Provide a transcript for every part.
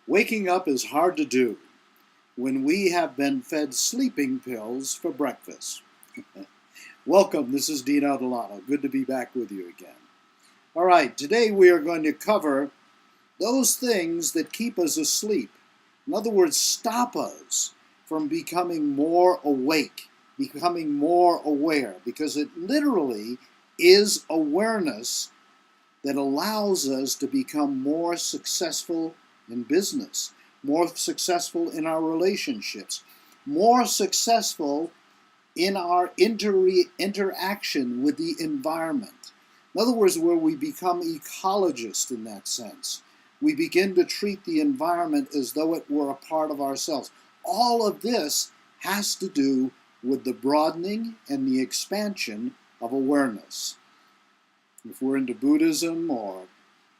Waking up is hard to do when we have been fed sleeping pills for breakfast. Welcome, this is Dean Adelato. Good to be back with you again. All right, today we are going to cover those things that keep us asleep. In other words, stop us from becoming more awake, becoming more aware, because it literally is awareness that allows us to become more successful in business, more successful in our relationships, more successful in our interaction with the environment. In other words, where we become ecologists in that sense. We begin to treat the environment as though it were a part of ourselves. All of this has to do with the broadening and the expansion of awareness. If we're into Buddhism or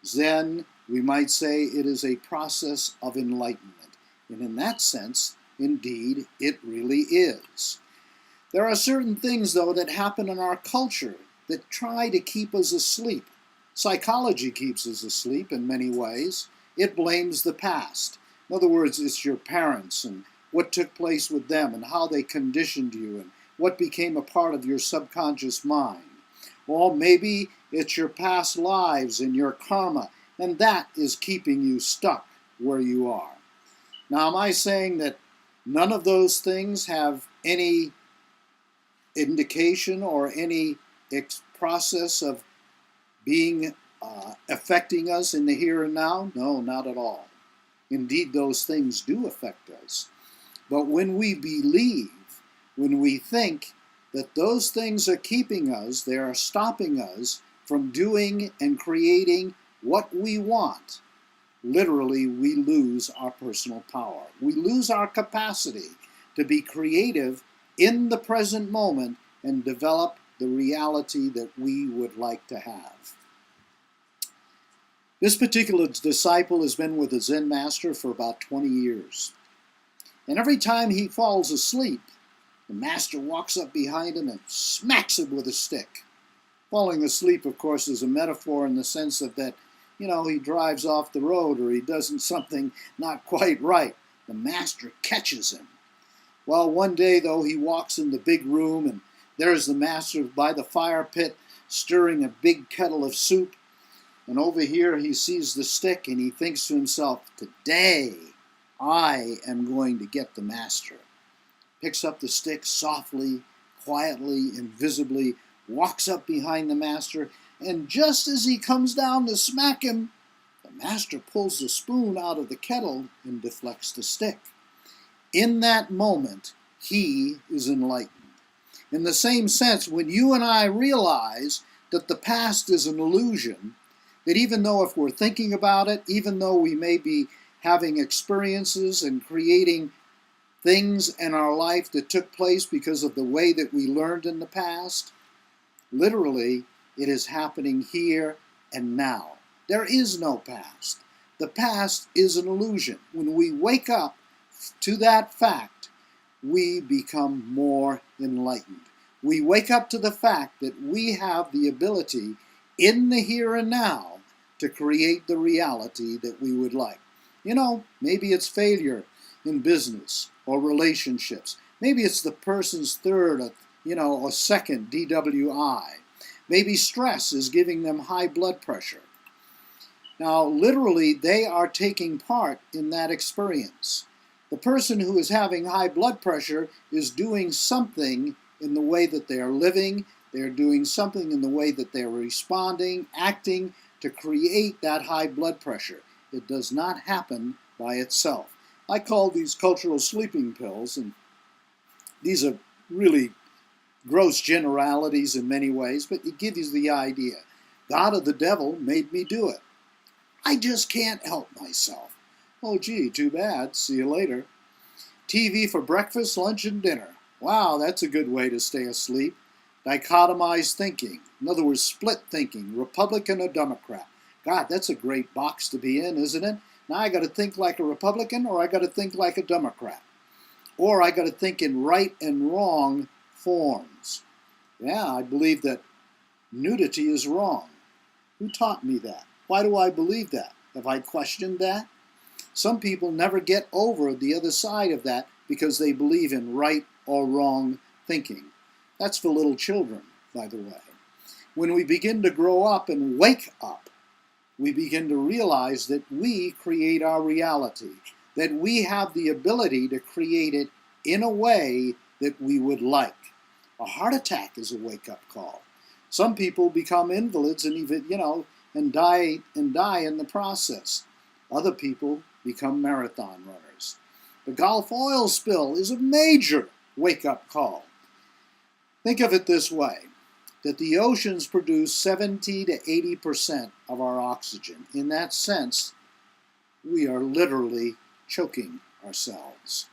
Zen, we might say it is a process of enlightenment. And in that sense, indeed, it really is. There are certain things, though, that happen in our culture that try to keep us asleep. Psychology keeps us asleep in many ways. It blames the past. In other words, it's your parents and what took place with them and how they conditioned you and what became a part of your subconscious mind. Or maybe it's your past lives and your karma, and that is keeping you stuck where you are. Now, am I saying that none of those things have any indication or any process of being affecting us in the here and now? No, not at all. Indeed, those things do affect us. But when we believe, when we think that those things are keeping us, they are stopping us from doing and creating what we want, literally we lose our personal power. We lose our capacity to be creative in the present moment and develop the reality that we would like to have. This particular disciple has been with the Zen master for about 20 years. And every time he falls asleep, the master walks up behind him and smacks him with a stick. Falling asleep, of course, is a metaphor in the sense of that, he drives off the road or he does something not quite right. The master catches him. Well, one day, though, he walks in the big room and there's the master by the fire pit stirring a big kettle of soup. And over here he sees the stick and he thinks to himself, today I am going to get the master. Picks up the stick softly, quietly, invisibly, walks up behind the master, and just as he comes down to smack him, the master pulls the spoon out of the kettle and deflects the stick. In that moment, he is enlightened. In the same sense, when you and I realize that the past is an illusion, that even though if we're thinking about it, even though we may be having experiences and creating things in our life that took place because of the way that we learned in the past, literally, it is happening here and now. There is no past. The past is an illusion. When we wake up to that fact, we become more enlightened. We wake up to the fact that we have the ability in the here and now to create the reality that we would like. Maybe it's failure in business or relationships. Maybe it's the person's third or second DWI. Maybe stress is giving them high blood pressure. Now, literally, they are taking part in that experience. The person who is having high blood pressure is doing something in the way that they are living. They're doing something in the way that they're responding, acting to create that high blood pressure. It does not happen by itself. I call these cultural sleeping pills, and these are really gross generalities in many ways, but it gives you the idea. God or the devil made me do it. I just can't help myself. Oh, gee, too bad. See you later. TV for breakfast, lunch, and dinner. Wow, that's a good way to stay asleep. Dichotomized thinking. In other words, split thinking. Republican or Democrat. God, that's a great box to be in, isn't it? Now I got to think like a Republican or I got to think like a Democrat. Or I got to think in right and wrong forms. Yeah, I believe that nudity is wrong. Who taught me that? Why do I believe that? Have I questioned that? Some people never get over the other side of that because they believe in right or wrong thinking. That's for little children, by the way. When we begin to grow up and wake up, we begin to realize that we create our reality, that we have the ability to create it in a way that we would like. A heart attack is a wake-up call. Some people become invalids and even, and die in the process. Other people become marathon runners. The Gulf oil spill is a major wake-up call. Think of it this way, that the oceans produce 70 to 80% of our oxygen. In that sense, we are literally choking ourselves.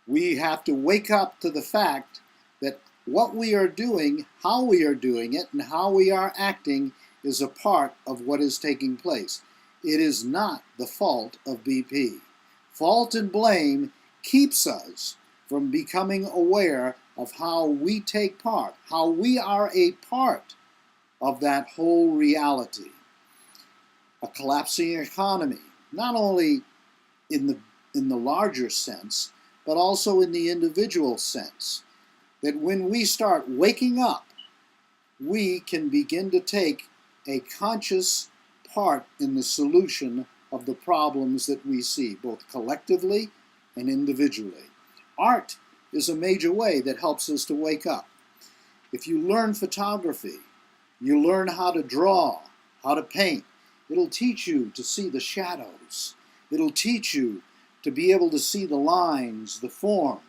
We have to wake up to the fact that what we are doing, how we are doing it, and how we are acting is a part of what is taking place. It is not the fault of BP. Fault and blame keeps us from becoming aware of how we take part, how we are a part of that whole reality. A collapsing economy, not only in the larger sense, but also in the individual sense. That when we start waking up, we can begin to take a conscious part in the solution of the problems that we see, both collectively and individually. Art is a major way that helps us to wake up. If you learn photography, you learn how to draw, how to paint. It'll teach you to see the shadows. It'll teach you to be able to see the lines, the form.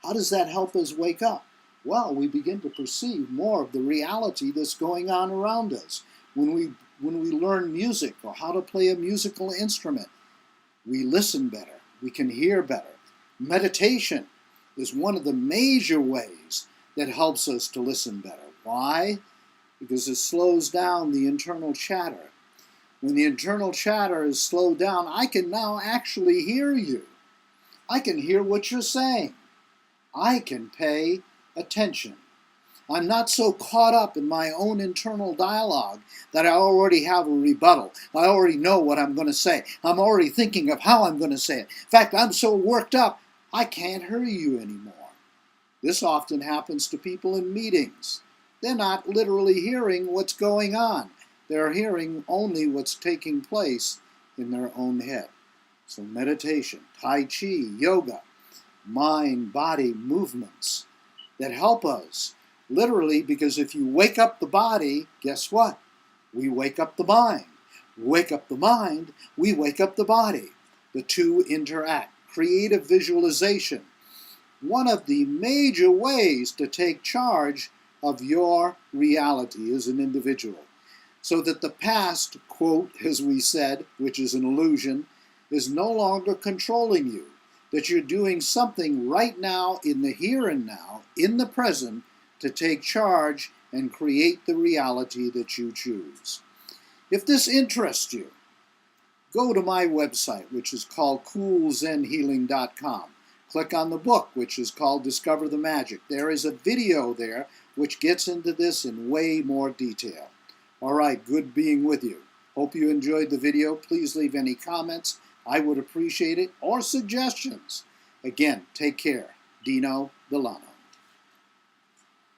How does that help us wake up? Well, we begin to perceive more of the reality that's going on around us. When we learn music or how to play a musical instrument, we listen better, we can hear better. Meditation is one of the major ways that helps us to listen better. Why? Because it slows down the internal chatter. When the internal chatter is slowed down, I can now actually hear you. I can hear what you're saying. I can pay attention. I'm not so caught up in my own internal dialogue that I already have a rebuttal. I already know what I'm going to say. I'm already thinking of how I'm going to say it. In fact, I'm so worked up, I can't hear you anymore. This often happens to people in meetings. They're not literally hearing what's going on. They're hearing only what's taking place in their own head. So meditation, Tai Chi, yoga, mind-body movements that help us. Literally, because if you wake up the body, guess what? We wake up the mind. Wake up the mind, we wake up the body. The two interact. Creative visualization. One of the major ways to take charge of your reality as an individual. So that the past, quote, as we said, which is an illusion, is no longer controlling you. That you're doing something right now, in the here and now, in the present, to take charge and create the reality that you choose. If this interests you, go to my website, which is called CoolZenHealing.com. Click on the book, which is called Discover the Magic. There is a video there which gets into this in way more detail. All right, good being with you. Hope you enjoyed the video. Please leave any comments. I would appreciate it, or suggestions. Again, take care. Dino Delano.